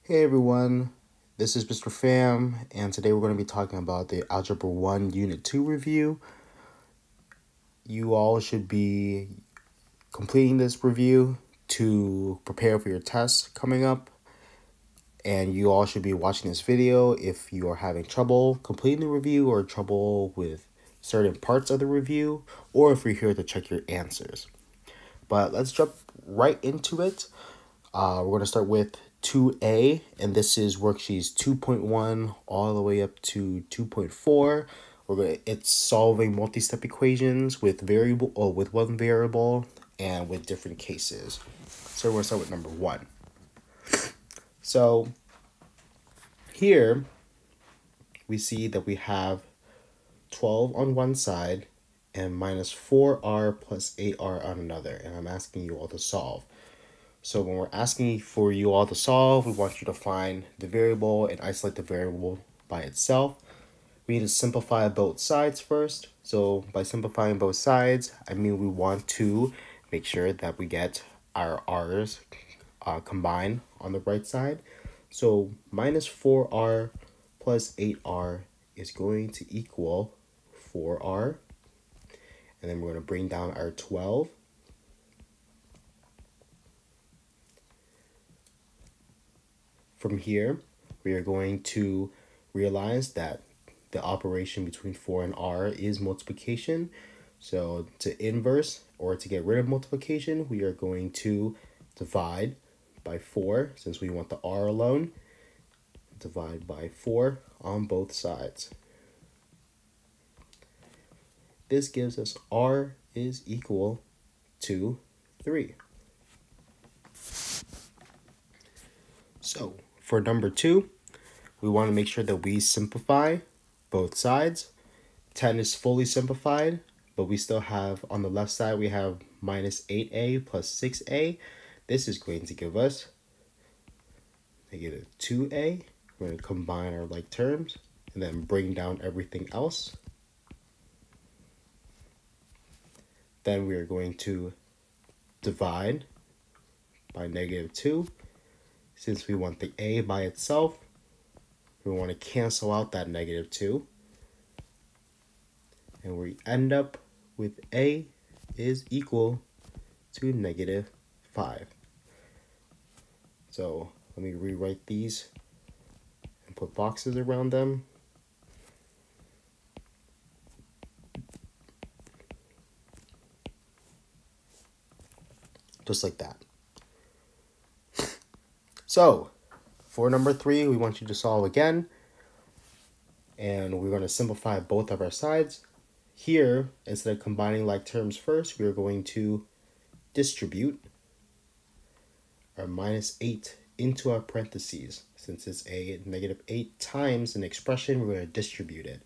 Hey everyone, this is Mr. Pham, and today we're going to be talking about the Algebra 1 Unit 2 review. You all should be completing this review to prepare for your tests coming up, and you all should be watching this video if you are having trouble completing the review or trouble with certain parts of the review, or if you're here to check your answers. But let's jump right into it. We're going to start with 2A, and this is worksheets 2.1 all the way up to 2.4. It's solving multi-step equations with with one variable and with different cases. So we're going to start with number 1. So here we see that we have 12 on one side and minus 4r plus 8r on another, and I'm asking you all to solve. So when we're asking for you all to solve, we want you to find the variable and isolate the variable by itself. We need to simplify both sides first. So by simplifying both sides, I mean we want to make sure that we get our r's combined on the right side. So minus 4r plus 8r is going to equal 4r. And then we're going to bring down our 12. From here, we are going to realize that the operation between 4 and r is multiplication. So to inverse or to get rid of multiplication, we are going to divide by 4, since we want the r alone. Divide by 4 on both sides. This gives us r is equal to 3. So for number 2, we want to make sure that we simplify both sides. 10 is fully simplified, but we still have, on the left side, we have minus 8a plus 6a. This is going to give us negative 2a. We're going to combine our like terms and then bring down everything else. Then we are going to divide by negative 2. Since we want the a by itself, we want to cancel out that negative 2. And we end up with a is equal to negative 5. So let me rewrite these and put boxes around them. Just like that. So for number 3, we want you to solve again. And we're going to simplify both of our sides. Here, instead of combining like terms first, we are going to distribute our minus 8 into our parentheses. Since it's a negative 8 times an expression, we're going to distribute it.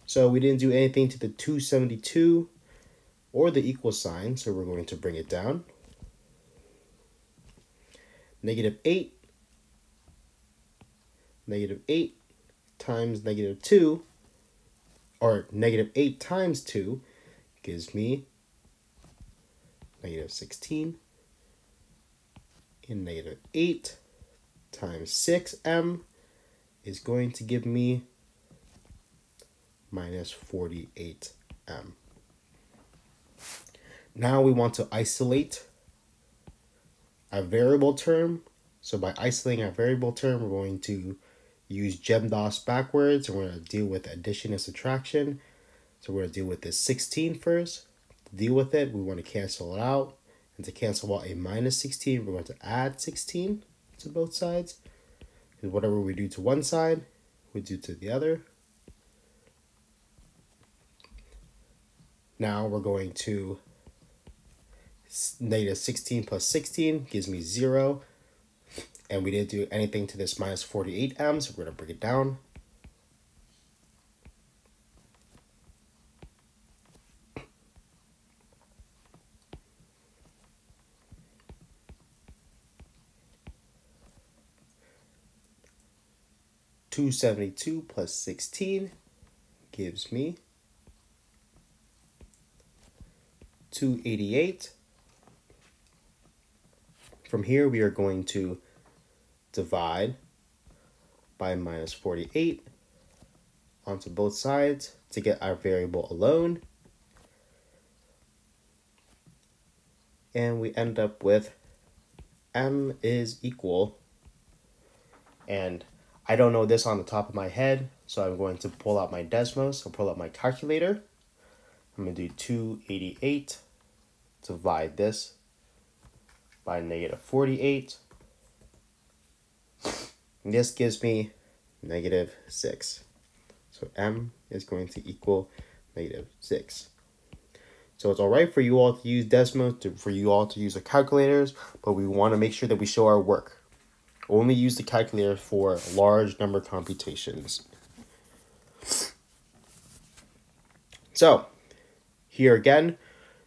So we didn't do anything to the 272 or the equal sign, so we're going to bring it down. Negative 8 times negative 2, or negative 8 times 2, gives me negative 16. And negative 8 times 6m is going to give me minus 48m. Now we want to isolate a variable term. So by isolating a variable term, we're going to use GEMDAS backwards, and we're going to deal with addition and subtraction. So we're going to deal with this 16 first. To deal with it, we want to cancel it out. And to cancel out a minus 16, we're going to add 16 to both sides. And whatever we do to one side, we do to the other. Now we're going to negative 16 plus 16 gives me 0. And we didn't do anything to this minus 48m, so we're going to bring it down. $272 plus 16 gives me 288. From here, we are going to divide by minus 48 onto both sides to get our variable alone. And we end up with m is equal, and I don't know this on the top of my head, so I'm going to pull out my Desmos. I'll pull out my calculator. I'm going to do 288, divide this by negative 48. And this gives me negative 6. So m is going to equal negative 6. So it's all right for you all to use Desmos, for you all to use the calculators, but we want to make sure that we show our work. Only use the calculator for large number computations. So here again,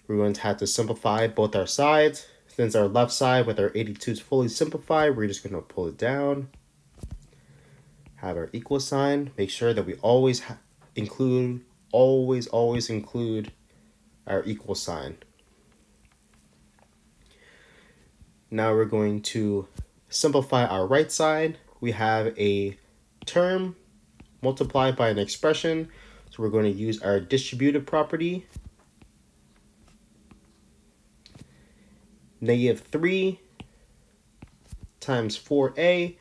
we're going to have to simplify both our sides. Since our left side with our 82 is fully simplified, we're just going to pull it down. Have our equal sign. Make sure that we always include our equal sign. Now we're going to simplify our right side. We have a term multiplied by an expression. So we're going to use our distributive property. Negative 3 times 4a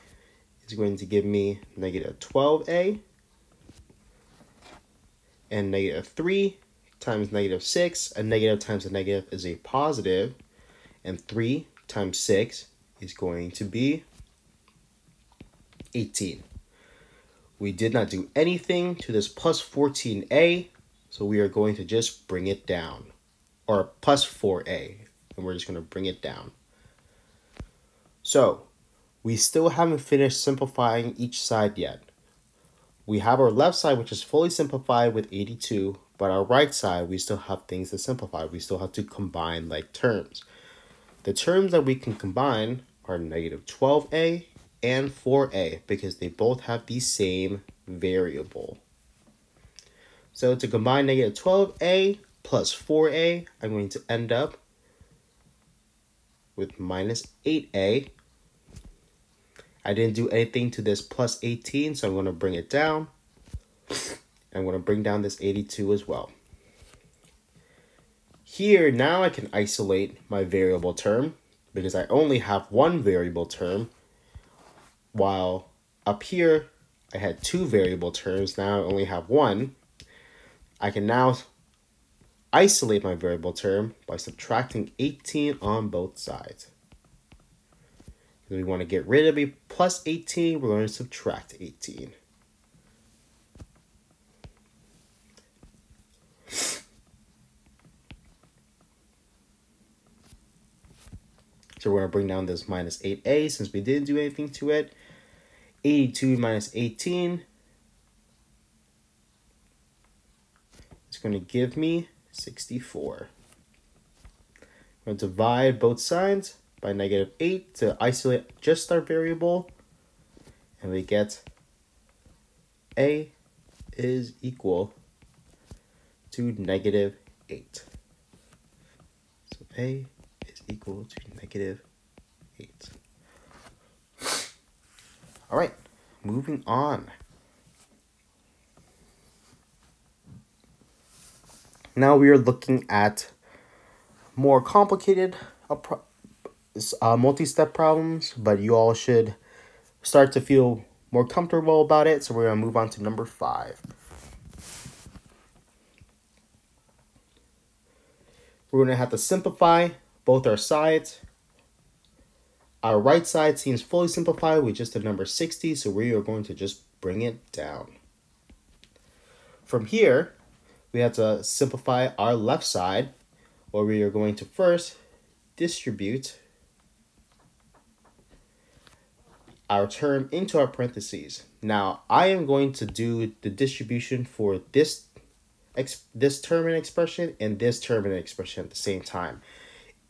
is going to give me negative 12a. And negative 3 times negative 6, a negative times a negative is a positive, and 3 times 6 is going to be 18. We did not do anything to this plus 14a, so we are going to just bring it down, or plus 4a, and we're just going to bring it down. So we still haven't finished simplifying each side yet. We have our left side, which is fully simplified with 82, but our right side, we still have things to simplify. We still have to combine like terms. The terms that we can combine are negative 12a and 4a because they both have the same variable. So to combine negative 12a plus 4a, I'm going to end up with minus 8a. I didn't do anything to this plus 18, so I'm going to bring it down. I'm going to bring down this 82 as well. Here, now I can isolate my variable term because I only have one variable term, while up here I had two variable terms. Now I only have one. I can now isolate my variable term by subtracting 18 on both sides. If we want to get rid of a plus 18, we're going to subtract 18. So we're going to bring down this minus 8a since we didn't do anything to it. 82 minus 18 is going to give me 64. I'm going to divide both sides by negative 8 to isolate just our variable. And we get a is equal to negative 8. So a is equal to negative 8. All right, moving on. Now we are looking at more complicated multi-step problems, but you all should start to feel more comfortable about it. So we're going to move on to number 5. We're going to have to simplify both our sides. Our right side seems fully simplified with just the number 60, so we are going to just bring it down. From here, we have to simplify our left side, where we are going to first distribute our term into our parentheses. Now, I am going to do the distribution for this term and expression and this term and expression at the same time.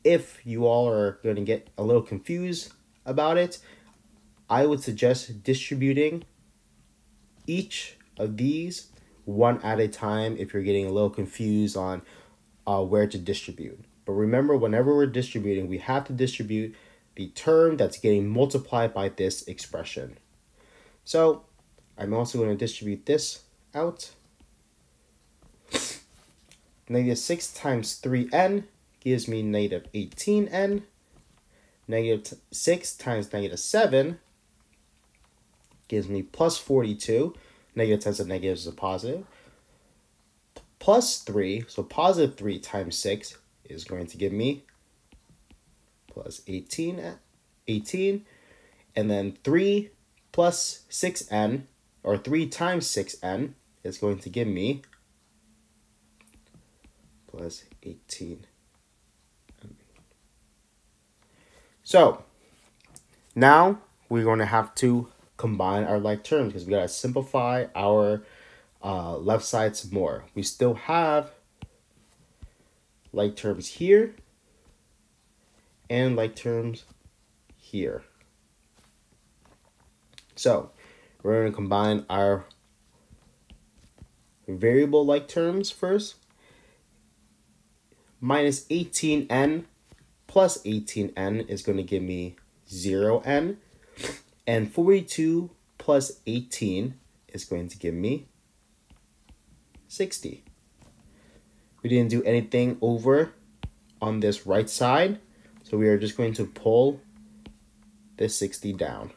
If you all are going to get a little confused about it, I would suggest distributing each of these one at a time if you're getting a little confused on where to distribute. But remember, whenever we're distributing, we have to distribute the term that's getting multiplied by this expression. So I'm also going to distribute this out. Negative 6 times 3n gives me negative 18n. Negative 6 times negative 7 gives me plus 42. Negative times a negative is a positive. Plus 3, so positive 3 times 6 is going to give me plus 18. And then 3 plus 6n, or 3 times 6n, is going to give me plus 18. So now we're going to have to combine our like terms because we got to simplify our left side some more. We still have like terms here and like terms here. So we're going to combine our variable like terms first. Minus 18n plus 18n is going to give me 0n. And 42 plus 18 is going to give me 60. We didn't do anything over on this right side, so we are just going to pull this 60 down.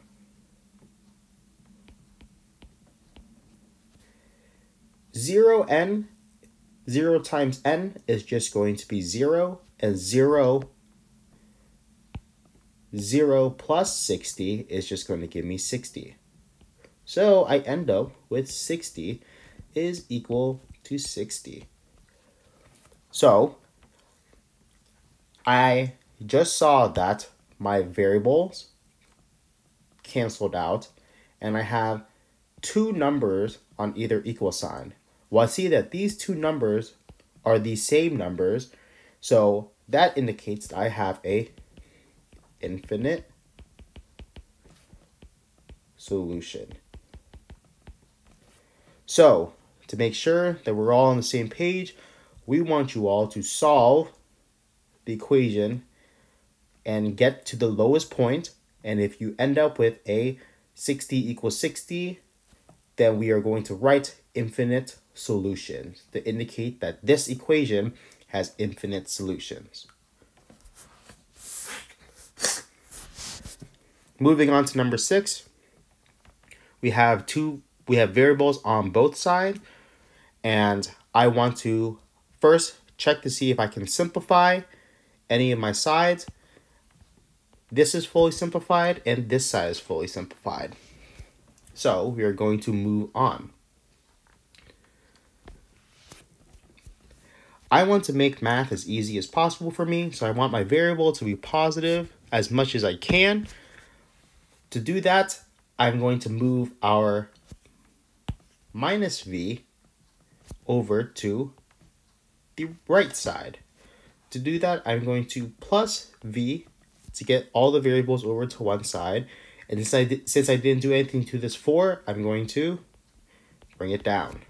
0 times n is just going to be 0, and 0 plus 60 is just going to give me 60. So I end up with 60 is equal to 60. So I just saw that my variables canceled out, and I have two numbers on either equal sign. Well, I see that these two numbers are the same numbers, so that indicates that I have a infinite solution. So, to make sure that we're all on the same page, we want you all to solve the equation and get to the lowest point. And if you end up with a 60 equals 60, then we are going to write infinite solutions to indicate that this equation has infinite solutions. Moving on to number 6, we have variables on both sides, and I want to first check to see if I can simplify any of my sides. This is fully simplified, and this side is fully simplified. So we are going to move on. I want to make math as easy as possible for me, so I want my variable to be positive as much as I can. To do that, I'm going to move our minus v over to the right side. To do that, I'm going to plus v to get all the variables over to one side. And since I didn't do anything to this 4, I'm going to bring it down.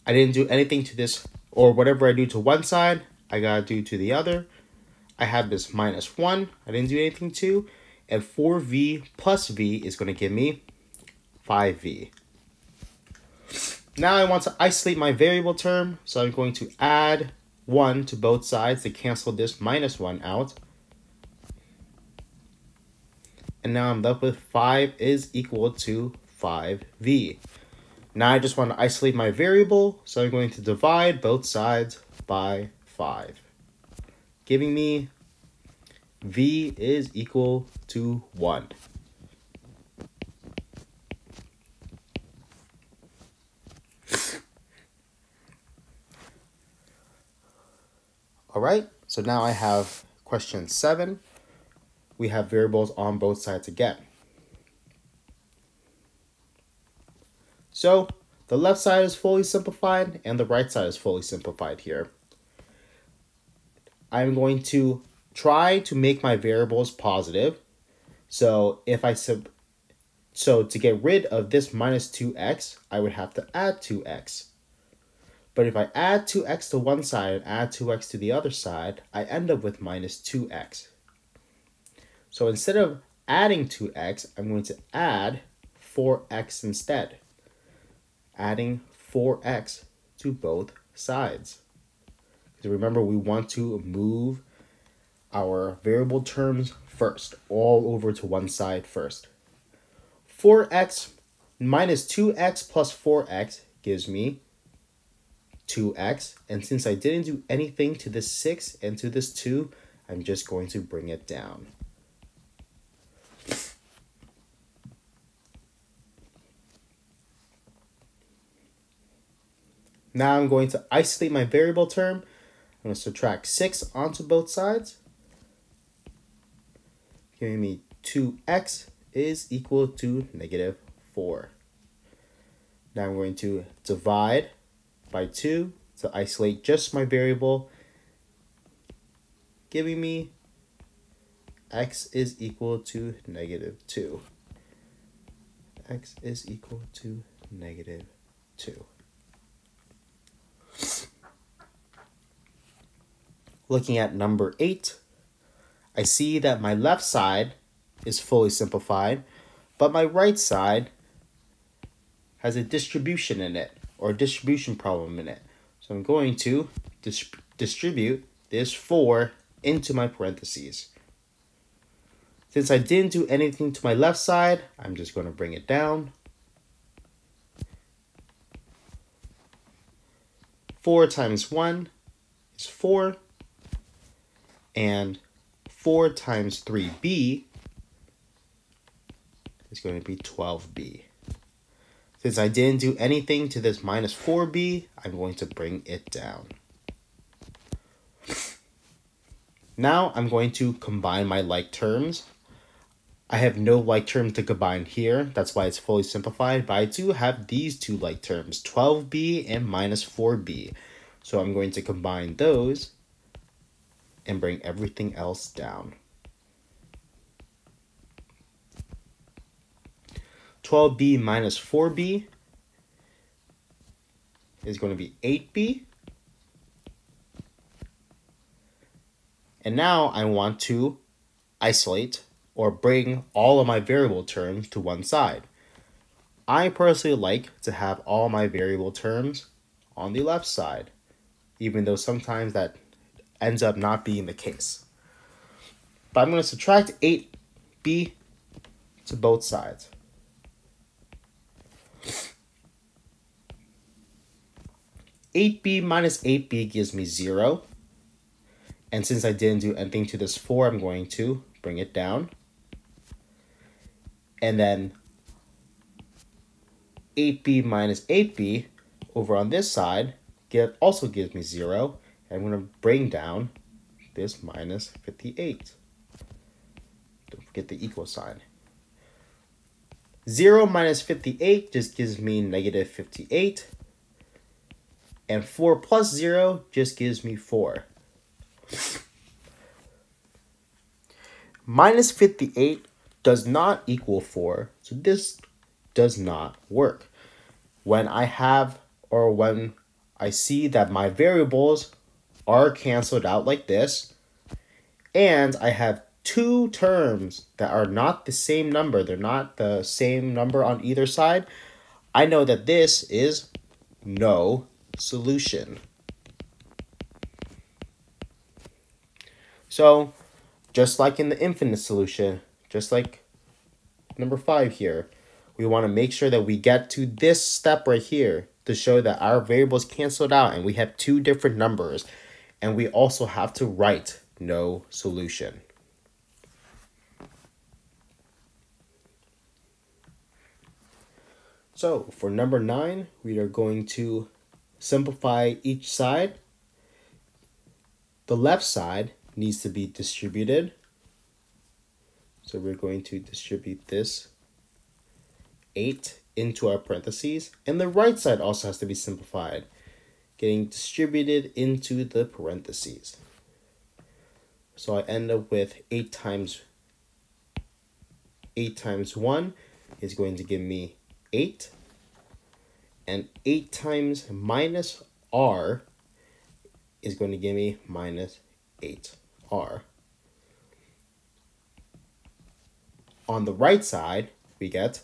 I didn't do anything to this, or whatever I do to one side, I gotta do to the other. I have this minus 1, I didn't do anything to, and 4v plus v is going to give me 5v. Now I want to isolate my variable term, so I'm going to add 1 to both sides to cancel this minus 1 out. And now I'm left with 5 is equal to 5v. Now I just want to isolate my variable, so I'm going to divide both sides by 5. Giving me v is equal to 1. All right, so now I have question 7. We have variables on both sides again. So the left side is fully simplified and the right side is fully simplified here. I'm going to try to make my variables positive. So to get rid of this minus 2x, I would have to add 2x. But if I add 2x to one side and add 2x to the other side, I end up with minus 2x. So instead of adding 2x, I'm going to add 4x instead. Adding 4x to both sides. Because remember, we want to move our variable terms first, all over to one side first. 4x minus 2x plus 4x gives me 2x. And since I didn't do anything to this 6 and to this 2, I'm just going to bring it down. Now I'm going to isolate my variable term. I'm going to subtract 6 onto both sides, giving me 2x is equal to negative 4. Now I'm going to divide by 2 to isolate just my variable, giving me x is equal to negative 2. X is equal to negative 2. Looking at number 8, I see that my left side is fully simplified, but my right side has a distribution in it, or a distribution problem in it. So I'm going to distribute this 4 into my parentheses. Since I didn't do anything to my left side, I'm just going to bring it down. 4 times 1 is 4. And 4 times 3b is going to be 12b. Since I didn't do anything to this minus 4b, I'm going to bring it down. Now I'm going to combine my like terms. I have no like terms to combine here. That's why it's fully simplified. But I do have these two like terms, 12b and minus 4b. So I'm going to combine those and bring everything else down. 12b minus 4b is going to be 8b. And now I want to isolate or bring all of my variable terms to one side. I personally like to have all my variable terms on the left side, even though sometimes that ends up not being the case. But I'm going to subtract 8b to both sides. Eight b minus 8b gives me 0. And since I didn't do anything to this 4, I'm going to bring it down. And then 8b minus 8b over on this side also gives me 0. I'm going to bring down this minus 58. Don't forget the equal sign. 0 minus 58 just gives me negative 58. And 4 plus 0 just gives me 4. Minus 58 does not equal 4, so this does not work. When I see that my variables are canceled out like this, and I have two terms that are not the same number, they're not the same number on either side, I know that this is no solution. So, just like in the infinite solution, just like number 5 here, we want to make sure that we get to this step right here to show that our variables canceled out and we have two different numbers. And we also have to write no solution. So for number 9, we are going to simplify each side. The left side needs to be distributed. So we're going to distribute this 8 into our parentheses. And the right side also has to be simplified, getting distributed into the parentheses. So I end up with 8 times 1 is going to give me 8. And 8 times minus r is going to give me minus 8r. on the right side, we get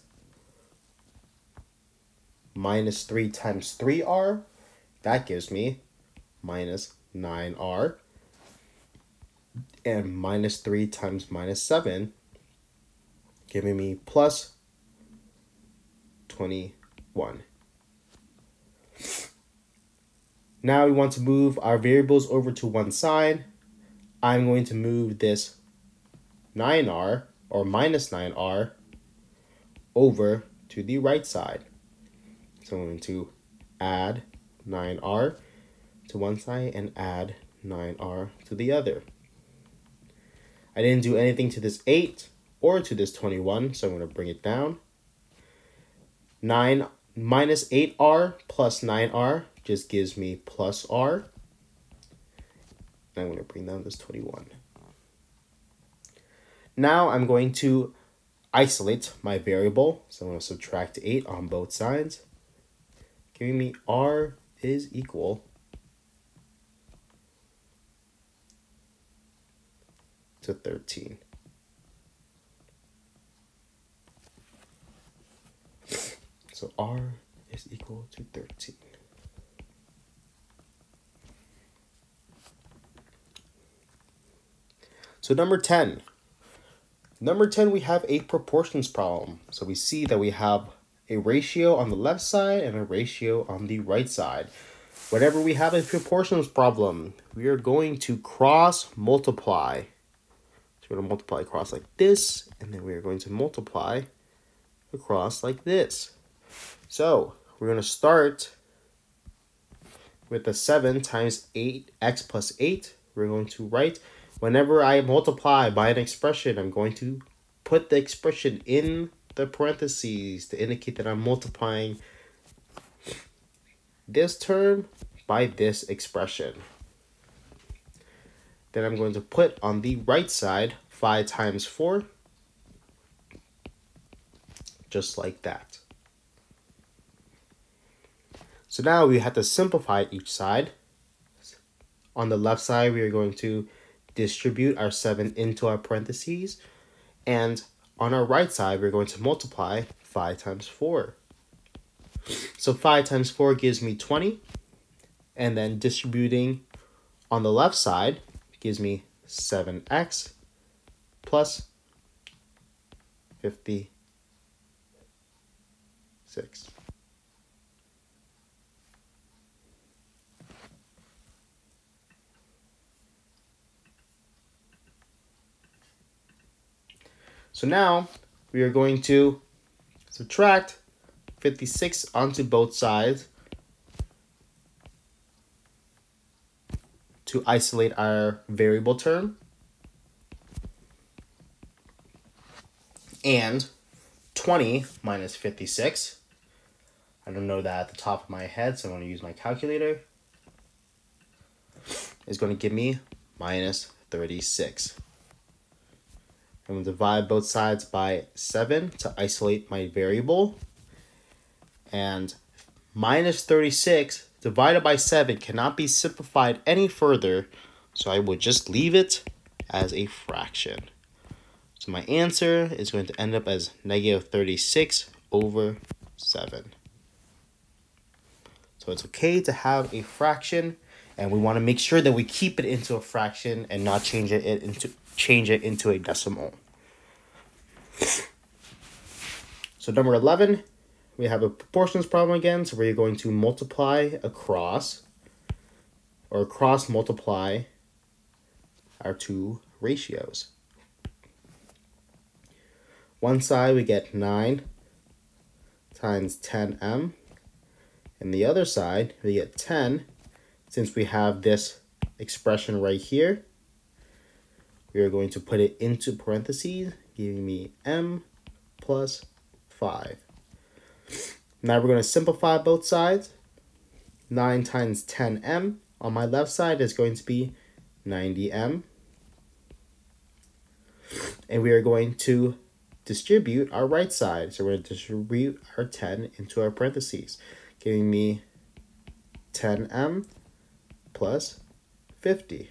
minus 3 times 3r. That gives me minus 9r. And minus 3 times minus 7, giving me plus 21. Now we want to move our variables over to one side. I'm going to move this 9r, or minus 9r, over to the right side. So I'm going to add 9r to one side and add 9r to the other. I didn't do anything to this 8 or to this 21, so I'm going to bring it down. 9 minus 8r plus 9r just gives me plus r. And I'm going to bring down this 21. Now I'm going to isolate my variable. So I'm going to subtract 8 on both sides, giving me r is equal to 13. So r is equal to 13. So number 10. Number 10, we have a proportions problem. So we see that we have a ratio on the left side and a ratio on the right side. Whenever we have a proportions problem, we are going to cross multiply. So we're going to multiply across like this, and then we are going to multiply across like this. So we're going to start with the 7 times 8x plus 8. We're going to write, whenever I multiply by an expression, I'm going to put the expression in the parentheses to indicate that I'm multiplying this term by this expression. Then I'm going to put on the right side 5 times 4, just like that. So now we have to simplify each side. On the left side, we are going to distribute our 7 into our parentheses. And on our right side, we're going to multiply 5 times 4. So 5 times 4 gives me 20. And then distributing on the left side gives me 7x plus 56. So now we are going to subtract 56 onto both sides to isolate our variable term. And 20 minus 56, I don't know that at the top of my head, so I'm going to use my calculator, is going to give me minus 36. I'm going to divide both sides by 7 to isolate my variable. And minus 36 divided by 7 cannot be simplified any further, so I will just leave it as a fraction. So my answer is going to end up as negative 36 over 7. So it's okay to have a fraction, and we want to make sure that we keep it into a fraction and not change it into a decimal. So number 11, we have a proportions problem again. So we're going to multiply across, or cross multiply our two ratios. One side we get 9 times 10m, and the other side we get 10. Since we have this expression right here, we are going to put it into parentheses, giving me m plus 5. Now we're going to simplify both sides. 9 times 10m on my left side is going to be 90m. And we are going to distribute our right side. So we're going to distribute our 10 into our parentheses, giving me 10m plus 50.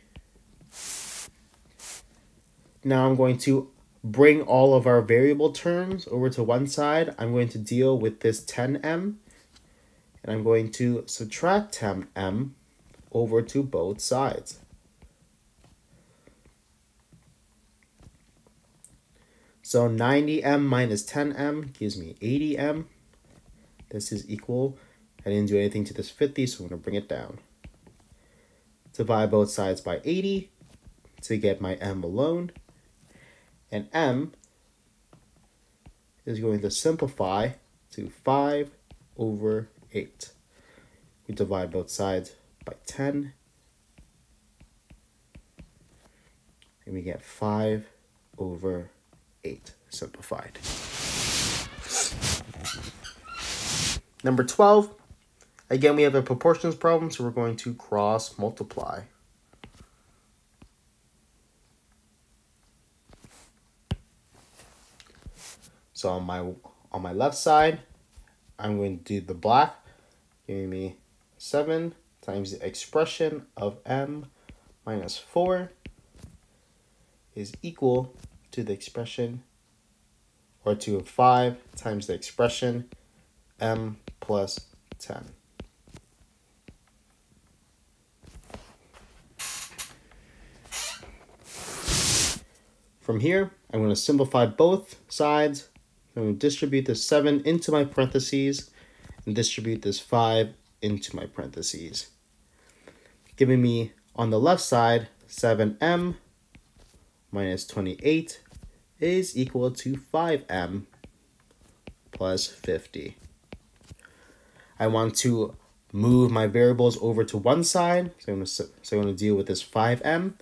Now I'm going to bring all of our variable terms over to one side, I'm going to deal with this 10m, and I'm going to subtract 10m over to both sides. So 90m minus 10m gives me 80m. This is equal. I didn't do anything to this 50, so I'm going to bring it down. Divide both sides by 80 to get my m alone. And m is going to simplify to 5 over 8. We divide both sides by 10. And we get 5 over 8 simplified. Number 12. Again, we have a proportions problem, so we're going to cross multiply. So on my left side, I'm going to do the black, giving me 7 times the expression of m minus 4 is equal to the expression, or to 5 times the expression m plus 10. From here, I'm going to simplify both sides. I'm going to distribute this 7 into my parentheses and distribute this 5 into my parentheses, giving me on the left side 7m minus 28 is equal to 5m plus 50. I want to move my variables over to one side, so I'm going to deal with this 5m.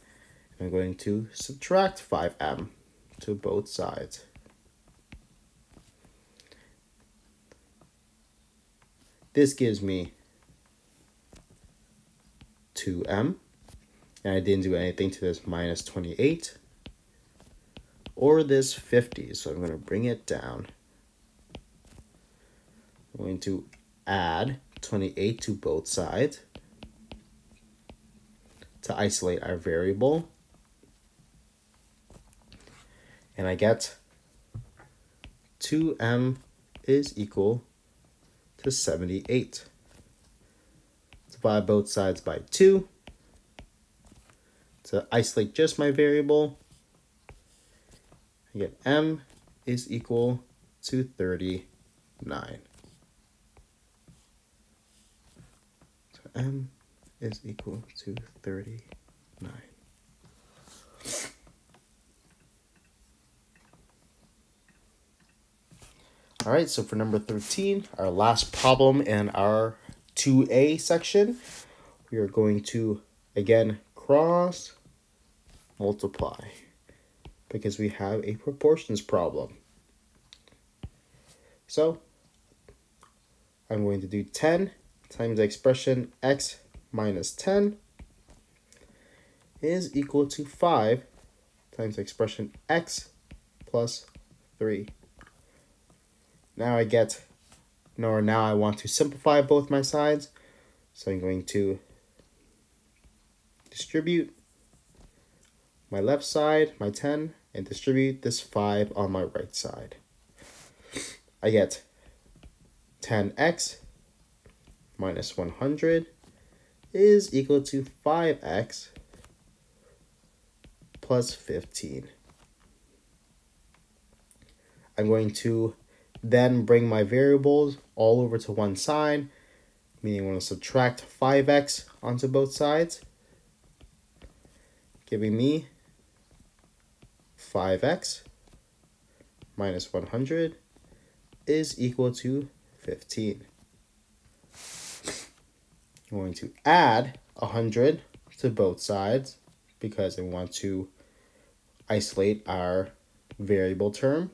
I'm going to subtract 5m to both sides. This gives me 2m, and I didn't do anything to this minus 28 or this 50, so I'm going to bring it down. I'm going to add 28 to both sides to isolate our variable. And I get 2m is equal to 78. Divide both sides by 2 to isolate just my variable. I get m is equal to 39. So m is equal to 39. All right, so for number 13, our last problem in our 2A section, we are going to, again, cross multiply because we have a proportions problem. So I'm going to do 10 times the expression x minus 10 is equal to 5 times the expression x plus 3. Now I want to simplify both my sides. So I'm going to distribute my left side, my 10, and distribute this 5 on my right side. I get 10x minus 100 is equal to 5x plus 15. I'm going to then bring my variables all over to one side, meaning I'm going to subtract 5x onto both sides, giving me 5x minus 100 is equal to 15. I'm going to add 100 to both sides because I want to isolate our variable term,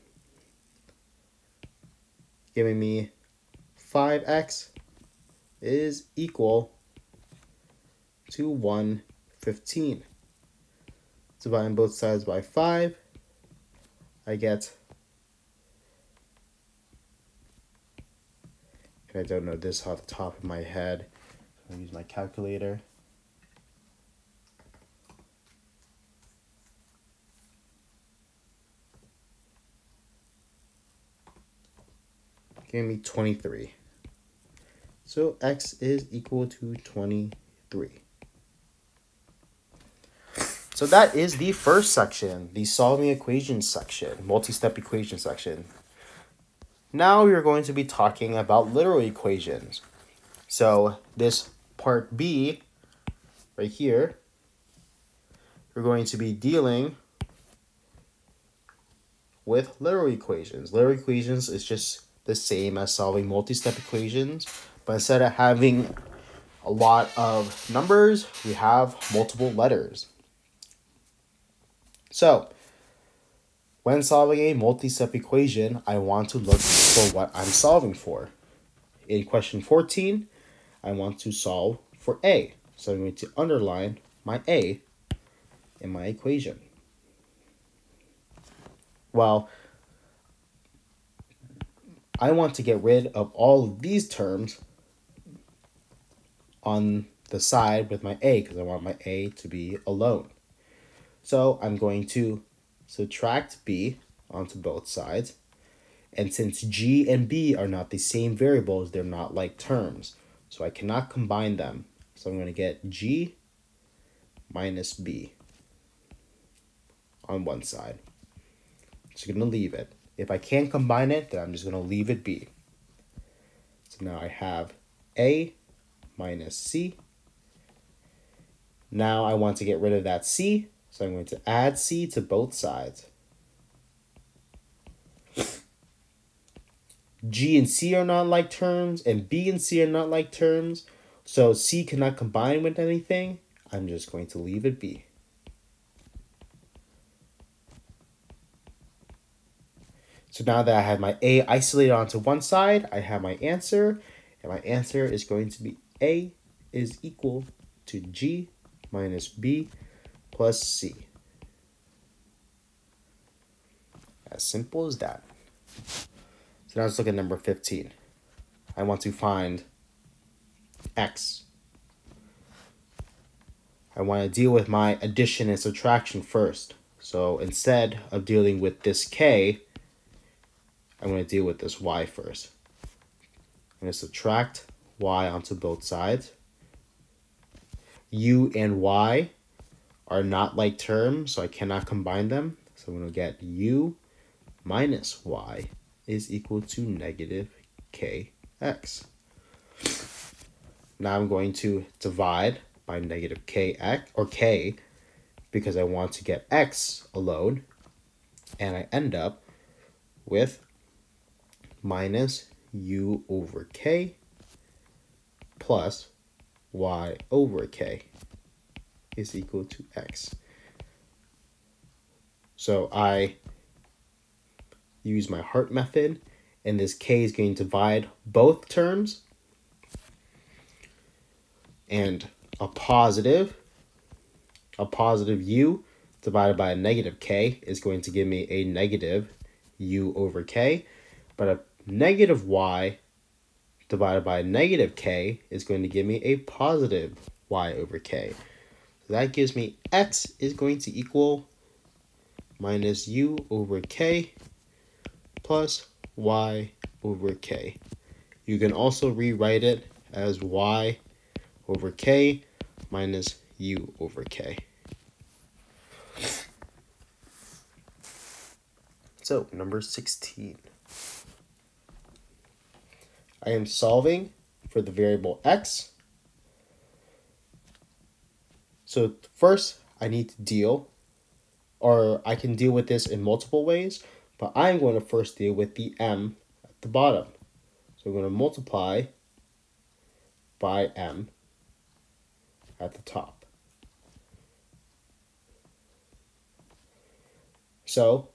giving me 5x is equal to 115. Dividing both sides by 5, I get, and I don't know this off the top of my head, so I'll use my calculator. giving me 23. So x is equal to 23. So that is the first section, the solving equations section, multi-step equation section. Now we are going to be talking about literal equations. So this part B right here, we're going to be dealing with literal equations. Literal equations is just the same as solving multi-step equations, but instead of having a lot of numbers, we have multiple letters. So when solving a multi-step equation, I want to look for what I'm solving for. In question 14, I want to solve for A. So I'm going to underline my A in my equation. Well, I want to get rid of all of these terms on the side with my A because I want my A to be alone. So I'm going to subtract B onto both sides. And since G and B are not the same variables, they're not like terms. So I cannot combine them. So I'm going to get G minus B on one side. So I'm going to leave it. If I can't combine it, then I'm just going to leave it be. So now I have A minus C. Now I want to get rid of that C. So I'm going to add C to both sides. G and C are not like terms, and B and C are not like terms. So C cannot combine with anything. I'm just going to leave it be. So now that I have my A isolated onto one side, I have my answer. And my answer is going to be A is equal to G minus B plus C. As simple as that. So now let's look at number 15. I want to find X. I want to deal with my addition and subtraction first. So instead of dealing with this K, I'm going to deal with this Y first. I'm going to subtract Y onto both sides. U and Y are not like terms, so I cannot combine them. So I'm going to get U minus Y is equal to negative KX. Now I'm going to divide by negative KX, or K, because I want to get X alone. And I end up with minus U over K plus Y over K is equal to X. So I use my heart method, and this K is going to divide both terms. And a positive U divided by a negative K is going to give me a negative U over K. But a negative Y divided by a negative K is going to give me a positive Y over K. So that gives me X is going to equal minus U over K plus Y over K. You can also rewrite it as Y over K minus U over K. So number 16. I am solving for the variable X. So first I need to deal, or I can deal with this in multiple ways, but I'm going to first deal with the M at the bottom. So I'm going to multiply by M at the top. So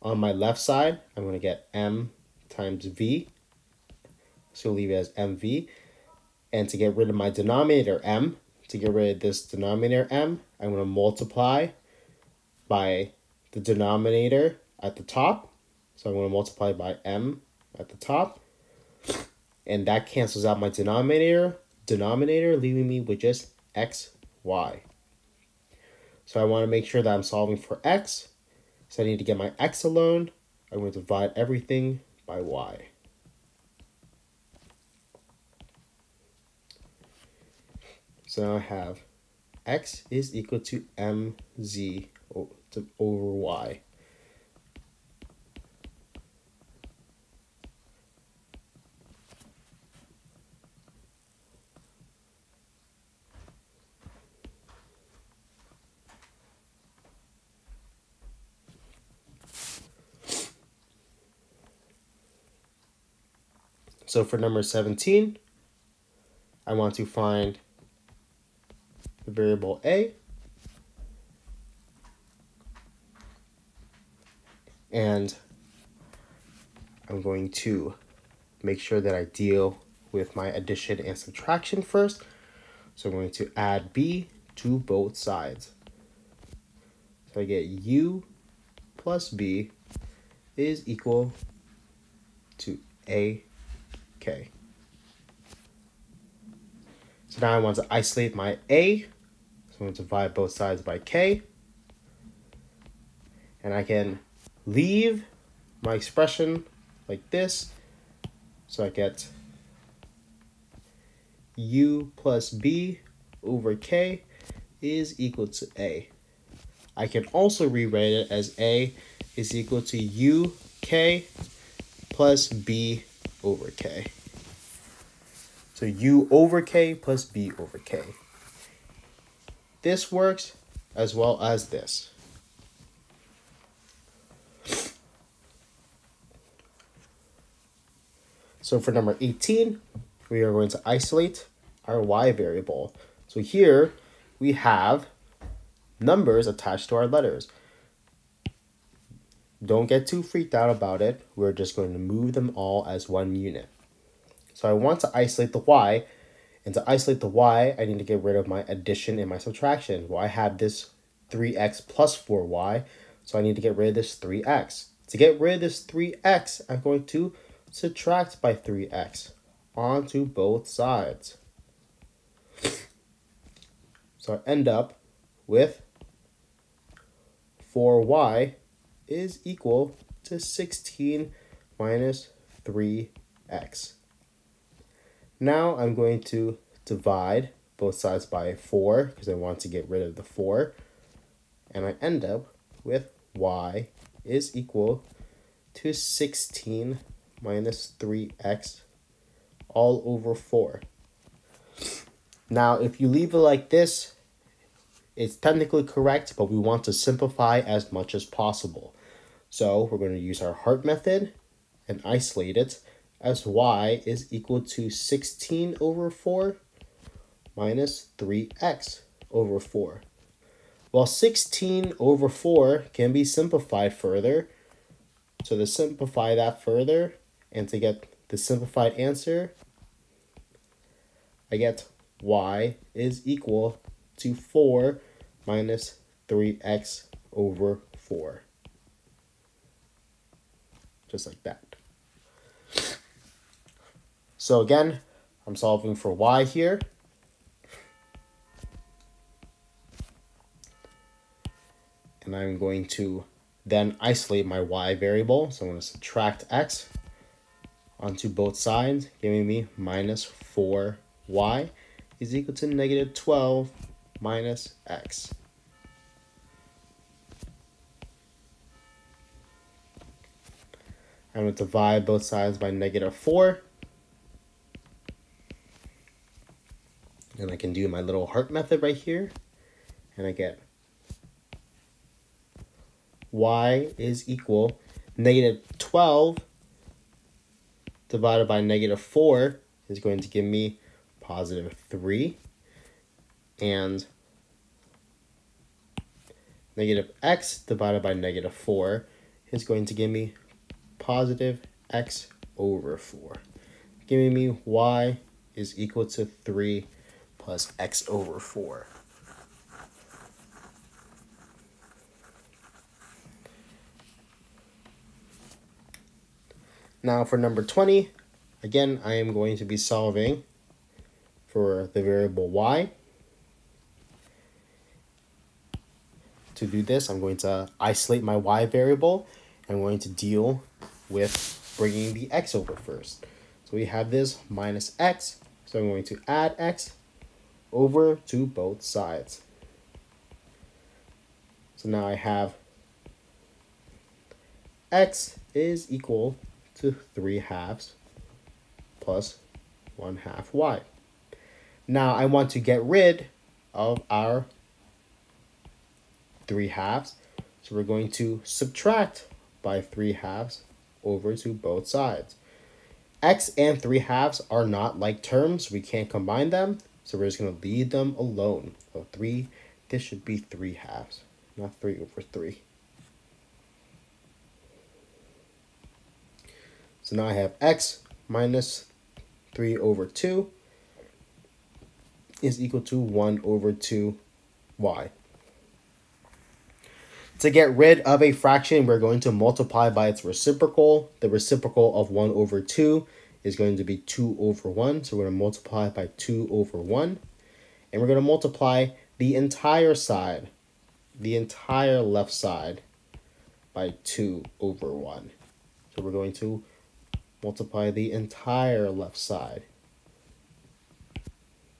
on my left side, I'm going to get M times V. So leave it as MV. And to get rid of my denominator M, to get rid of this denominator M, I'm going to multiply by the denominator at the top. So I'm going to multiply by M at the top. And that cancels out my denominator, leaving me with just X, Y. So I want to make sure that I'm solving for X. So I need to get my X alone. I'm going to divide everything by Y. So now I have x is equal to mz over y. So for number 17, I want to find the variable a, and I'm going to make sure that I deal with my addition and subtraction first. So I'm going to add b to both sides. So I get u plus b is equal to ak. So now I want to isolate my a. So I'm going to divide both sides by k. And I can leave my expression like this. So I get u plus b over k is equal to a. I can also rewrite it as a is equal to uk plus b over k. So u over k plus b over k. This works as well as this. So for number 18, we are going to isolate our y variable. So here we have numbers attached to our letters. Don't get too freaked out about it. We're just going to move them all as one unit. So I want to isolate the y, and to isolate the y, I need to get rid of my addition and my subtraction. Well, I have this 3x plus 4y, so I need to get rid of this 3x. To get rid of this 3x, I'm going to subtract by 3x onto both sides. So I end up with 4y is equal to 16 minus 3x. Now I'm going to divide both sides by 4 because I want to get rid of the 4. And I end up with y is equal to 16 minus 3x all over 4. Now, if you leave it like this, it's technically correct, but we want to simplify as much as possible. So we're going to use our Hart method and isolate it as y is equal to 16 over 4 minus 3x over 4. Well, 16 over 4 can be simplified further. So to simplify that further and to get the simplified answer, I get y is equal to 4 minus 3x over 4. Just like that. So again, I'm solving for y here. And I'm going to then isolate my y variable. So I'm going to subtract x onto both sides, giving me minus 4y is equal to negative 12 minus x. I'm going to divide both sides by negative 4. And I can do my little Hart method right here. And I get y is equal negative 12 divided by negative 4 is going to give me positive 3. And negative x divided by negative 4 is going to give me positive x over 4, giving me y is equal to 3 plus x over 4. Now for number 20, again, I am going to be solving for the variable y. To do this, I'm going to isolate my y variable. I'm going to deal with bringing the x over first. So we have this minus x, so I'm going to add x over to both sides. So now I have x is equal to 3/2 plus 1/2 y. Now I want to get rid of our 3/2, so we're going to subtract by 3/2 over to both sides. X and 3/2 are not like terms, we can't combine them, so we're just going to leave them alone. So this should be 3/2, not 3/3. So now I have x minus 3/2 is equal to 1/2 y. To get rid of a fraction, we're going to multiply by its reciprocal. The reciprocal of 1/2 is going to be 2/1. So we're going to multiply by 2/1. And we're going to multiply the entire side, the entire left side, by 2/1. So we're going to multiply the entire left side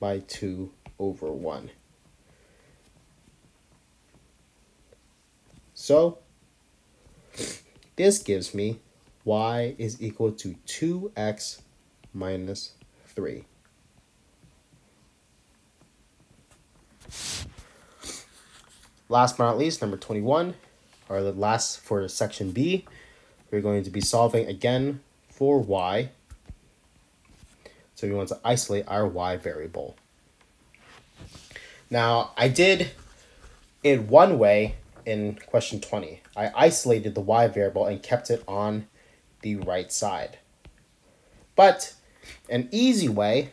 by 2/1. So this gives me y is equal to 2x minus 3. Last but not least, number 21, or the last for section B, we're going to be solving again for y. So we want to isolate our y variable. Now, I did it one way in question 20. I isolated the y variable and kept it on the right side. But an easy way,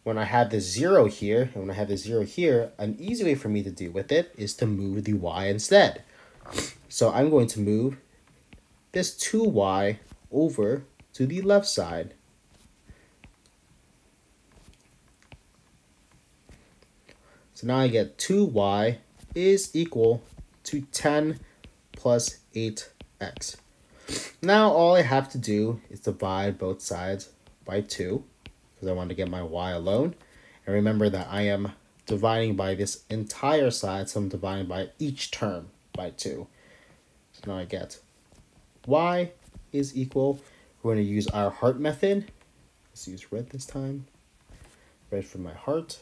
when I have this 0 here, and when I have this 0 here, an easy way for me to deal with it is to move the y instead. So I'm going to move this 2y over to the left side. So now I get 2y is equal to 10 plus 8x. Now all I have to do is divide both sides by 2, because I want to get my y alone. And remember that I am dividing by this entire side, so I'm dividing by each term by 2. So now I get y is equal, we're going to use our heart method. Let's use red this time. Red for my heart.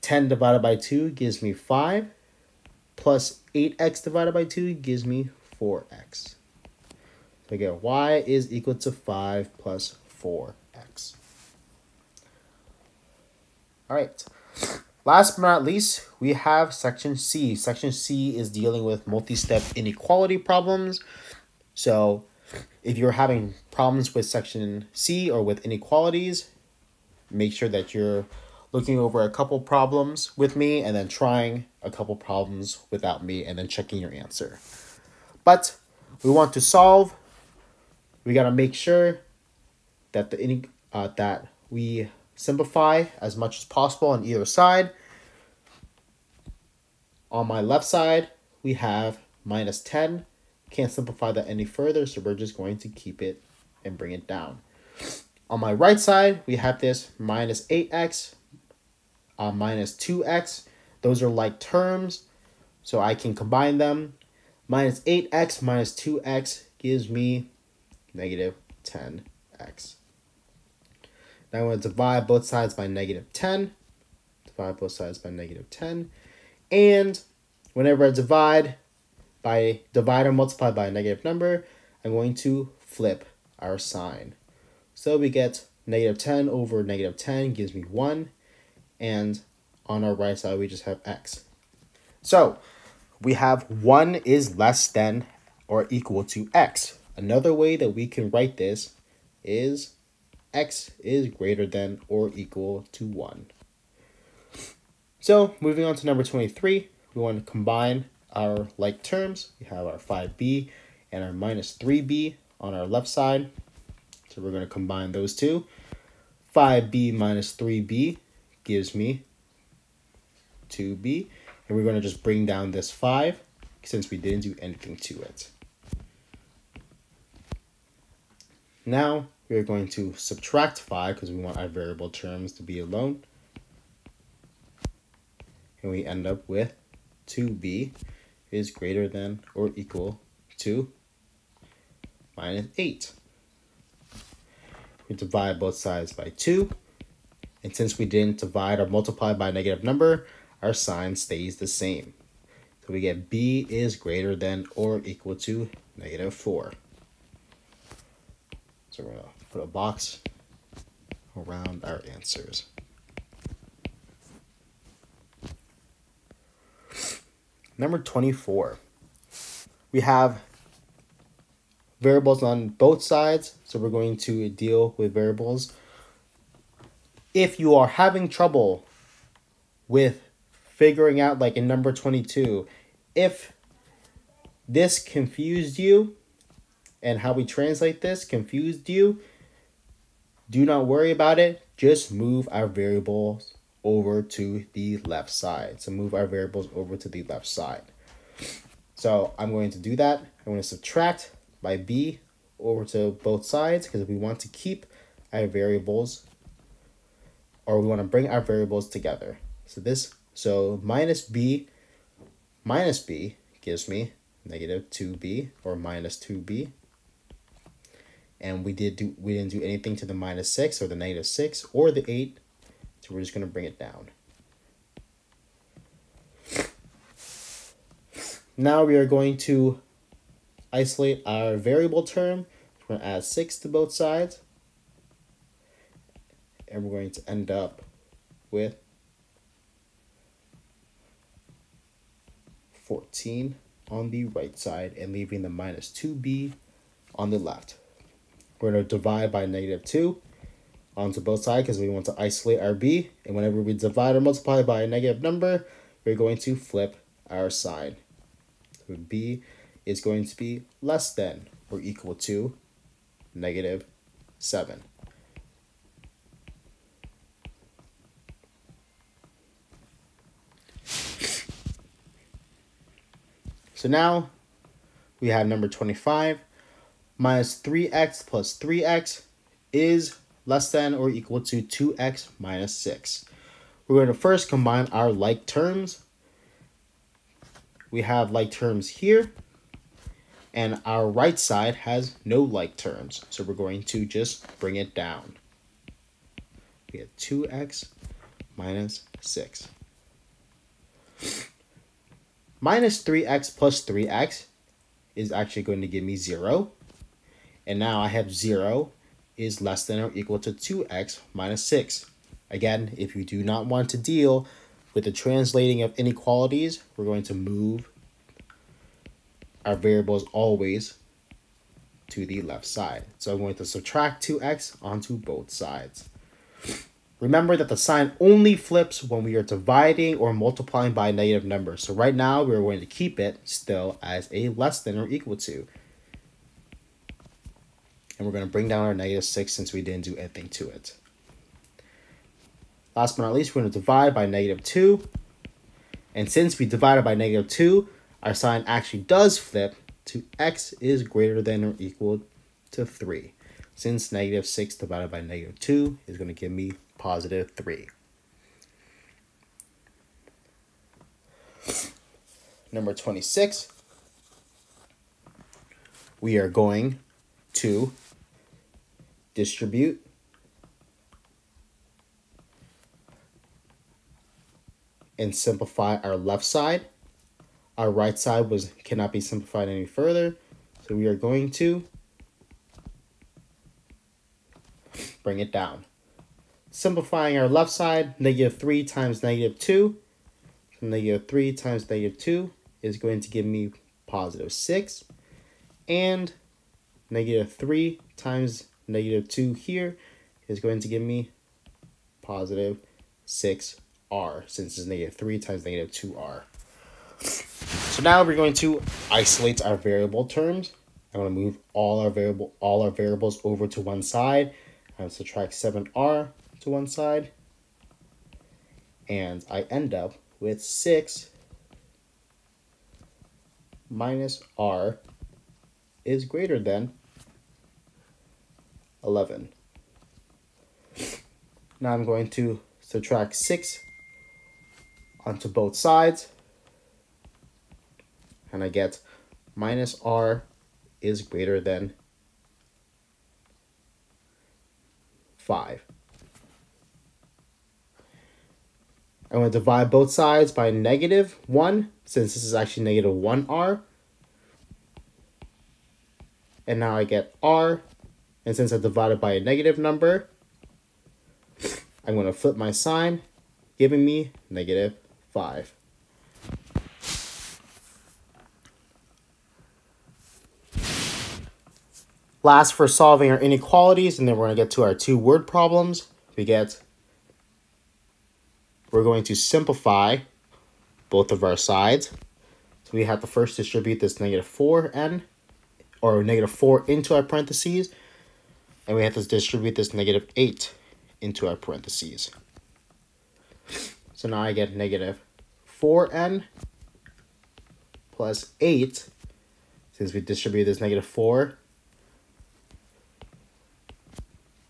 10 divided by 2 gives me 5, plus 8x divided by 2 gives me 4x. So I get y is equal to 5 plus 4x. All right. Last but not least, we have section C. Section C is dealing with multi-step inequality problems. So if you're having problems with section C or with inequalities, make sure that you're looking over a couple problems with me and then trying a couple problems without me and then checking your answer. But we want to solve. We got to make sure that that we simplify as much as possible on either side. On my left side, we have minus 10. Can't simplify that any further, so we're just going to keep it and bring it down. On my right side, we have this minus 8x, minus 2x. Those are like terms, so I can combine them. Minus 8x minus 2x gives me negative 10x. Now I'm going to divide both sides by negative 10. Divide both sides by negative 10. And whenever I divide or multiply by a negative number, I'm going to flip our sign. So we get negative 10 over negative 10 gives me 1. And on our right side, we just have x. So we have 1 is less than or equal to x. Another way that we can write this is x is greater than or equal to 1. So moving on to number 23, we want to combine our like terms. We have our 5b and our minus 3b on our left side. So we're going to combine those two. 5b minus 3b gives me 2b. And we're going to just bring down this 5 since we didn't do anything to it. Now we are going to subtract 5 because we want our variable terms to be alone. And we end up with 2b is greater than or equal to minus 8. We divide both sides by 2. And since we didn't divide or multiply by a negative number, our sign stays the same. So we get b is greater than or equal to negative 4. So we're going to put a box around our answers. Number 24. We have variables on both sides, so we're going to deal with variables. If you are having trouble with figuring out, like in number 22, if this confused you and how we translate this confused you, do not worry about it. Just move our variables over to the left side. So move our variables over to the left side. So I'm going to do that. I'm going to subtract by b over to both sides because we want to keep our variables, or we want to bring our variables together. So minus b gives me negative 2b or minus 2b. And we didn't do anything to the minus 6 or the negative 6 or the 8. So we're just going to bring it down. Now we are going to isolate our variable term. We're going to add 6 to both sides. And we're going to end up with 14 on the right side and leaving the minus 2b on the left. We're going to divide by negative 2 onto both sides because we want to isolate our b. And whenever we divide or multiply by a negative number, we're going to flip our sign. So b is going to be less than or equal to negative 7. So now we have number 25. Minus 3x plus 3x is less than or equal to 2x minus 6. We're going to first combine our like terms. We have like terms here, and our right side has no like terms. So we're going to just bring it down. We have 2x minus 6. Minus 3x plus 3x is actually going to give me 0. And now I have 0 is less than or equal to 2x minus 6. Again, if you do not want to deal with the translating of inequalities, we're going to move our variables always to the left side. So I'm going to subtract 2x onto both sides. Remember that the sign only flips when we are dividing or multiplying by a negative number. So right now we're going to keep it still as a less than or equal to. And we're going to bring down our negative 6 since we didn't do anything to it. Last but not least, we're going to divide by negative 2. And since we divided by negative 2, our sign actually does flip to x is greater than or equal to 3. Since negative 6 divided by negative 2 is going to give me positive 3. Number 26, we are going to distribute and simplify our left side. Our right side cannot be simplified any further, so we are going to bring it down. Simplifying our left side, negative 3 times negative 2. So negative 3 times negative 2 is going to give me positive 6. And negative 3 times negative 2 here is going to give me positive 6r, since it's negative 3 times negative 2r. So now we're going to isolate our variable terms. I'm going to move all our variables over to one side. I'm going to subtract 7r to one side. And I end up with 6 minus r is greater than 11. Now I'm going to subtract 6 onto both sides, and I get minus r is greater than 5. I'm going to divide both sides by -1, since this is actually -1r. And now I get r, and since I divided by a negative number, I'm going to flip my sign, giving me -5. Last, for solving our inequalities, and then we're going to get to our 2-word problems, we're going to simplify both of our sides. So we have to first distribute this -4n, or -4 into our parentheses, and we have to distribute this -8 into our parentheses. So now I get -4n plus 8, since we distribute this -4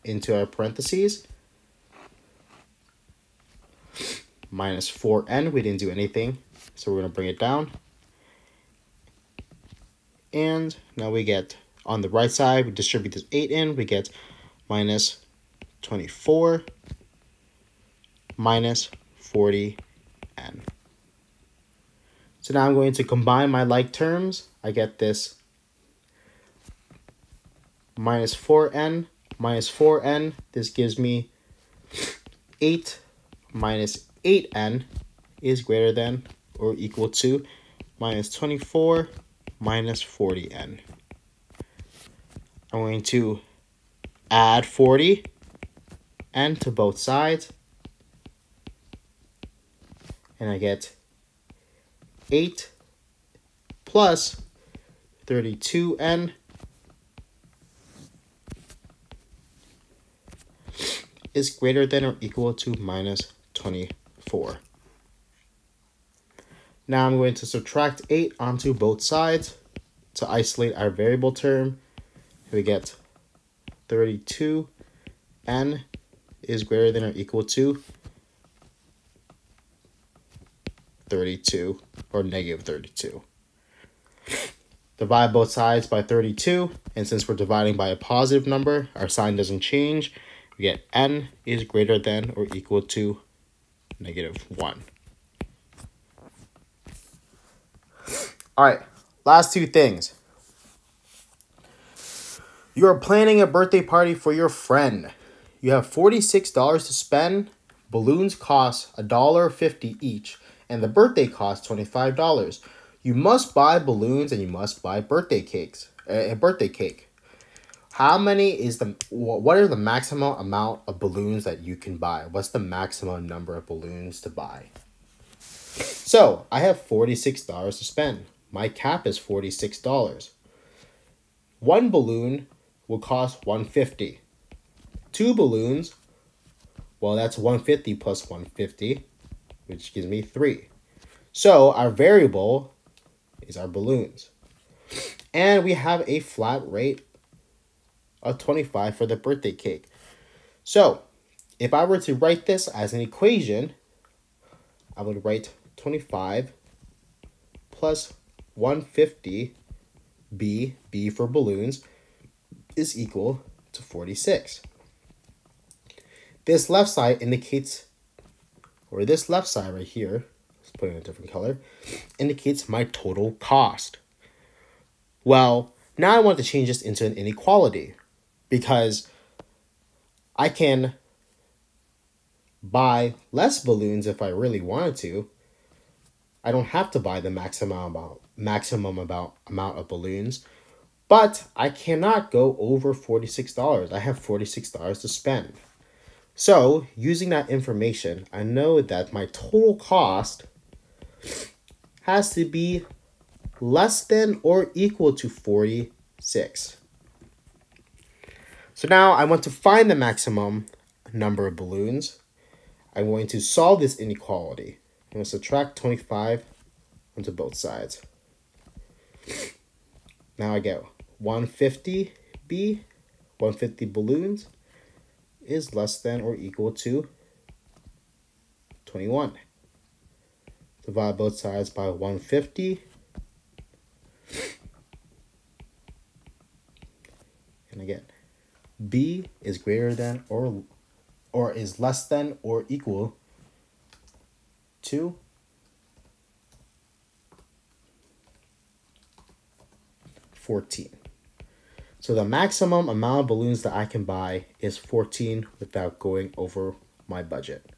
into our parentheses, minus 4n, we didn't do anything, so we're going to bring it down. And now we get, on the right side, we distribute this 8 in, we get minus 24 minus 40n. So now I'm going to combine my like terms. I get this minus 4n minus 4n. This gives me 8 minus 8n is greater than or equal to minus 24 minus 40n. I'm going to add 40n to both sides, and I get 8 plus 32n is greater than or equal to minus 24. Now I'm going to subtract 8 onto both sides to isolate our variable term. We get 32n is greater than or equal to 32, or -32. Divide both sides by 32, and since we're dividing by a positive number, our sign doesn't change. We get n is greater than or equal to -1. All right, last two things. You are planning a birthday party for your friend. You have $46 to spend. Balloons cost $1.50 each, and the birthday costs $25. You must buy balloons and you must buy birthday cakes. A birthday cake. What are the maximum amount of balloons that you can buy? What's the maximum number of balloons to buy? So I have $46 to spend. My cap is $46. One balloon will cost $150. Two balloons, well, that's $150 plus $150, which gives me 3. So our variable is our balloons. And we have a flat rate of $25 for the birthday cake. So if I were to write this as an equation, I would write 25 plus 150, B for balloons, is equal to 46. This left side indicates, or this left side right here, let's put it in a different color, indicates my total cost. Well, now I want to change this into an inequality, because I can buy less balloons if I really wanted to. I don't have to buy the maximum amount of balloons, but I cannot go over $46. I have $46 to spend. So, using that information, I know that my total cost has to be less than or equal to 46. So now I want to find the maximum number of balloons. I'm going to solve this inequality. I'm going to subtract 25 onto both sides. Now I get 150B, 150 balloons is less than or equal to 21. Divide both sides by 150. And again, B is greater than or is less than or equal to 14. So the maximum amount of balloons that I can buy is 14 without going over my budget.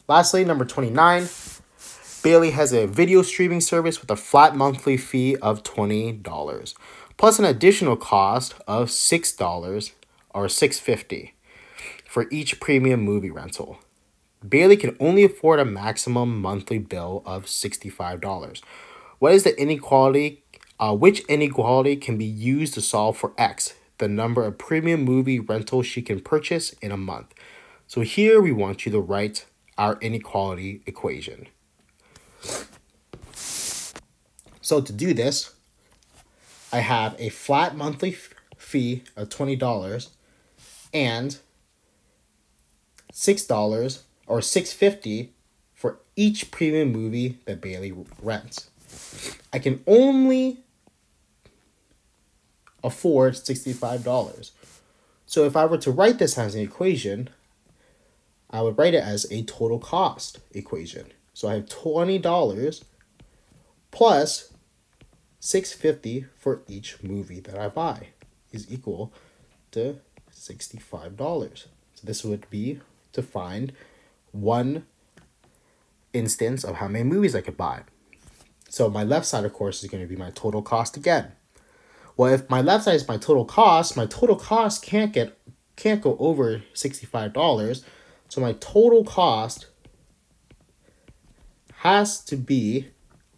Lastly, number 29, Bailey has a video streaming service with a flat monthly fee of $20, plus an additional cost of $6 or $6.50 for each premium movie rental. Bailey can only afford a maximum monthly bill of $65. What is the inequality? Which inequality can be used to solve for X, the number of premium movie rentals she can purchase in a month? So here we want you to write our inequality equation. So to do this, I have a flat monthly fee of $20 and $6 or $6.50 for each premium movie that Bailey rents. I can only afford $65. So if I were to write this as an equation, I would write it as a total cost equation. So I have $20 plus $6.50 for each movie that I buy is equal to $65. So this would be to find one instance of how many movies I could buy. So my left side, of course, is going to be my total cost again. Well, if my left side is my total cost can't go over $65. So my total cost has to be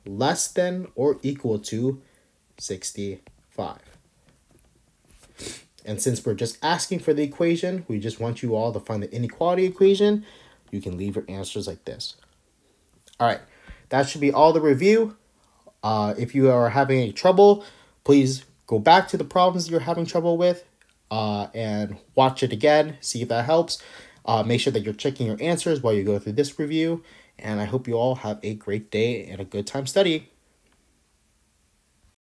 less than or equal to 65. And since we're just asking for the equation, we just want you all to find the inequality equation. You can leave your answers like this. All right, that should be all the review. If you are having any trouble, please go back to the problems you're having trouble with and watch it again, see if that helps. Make sure that you're checking your answers while you go through this review. And I hope you all have a great day and a good time studying.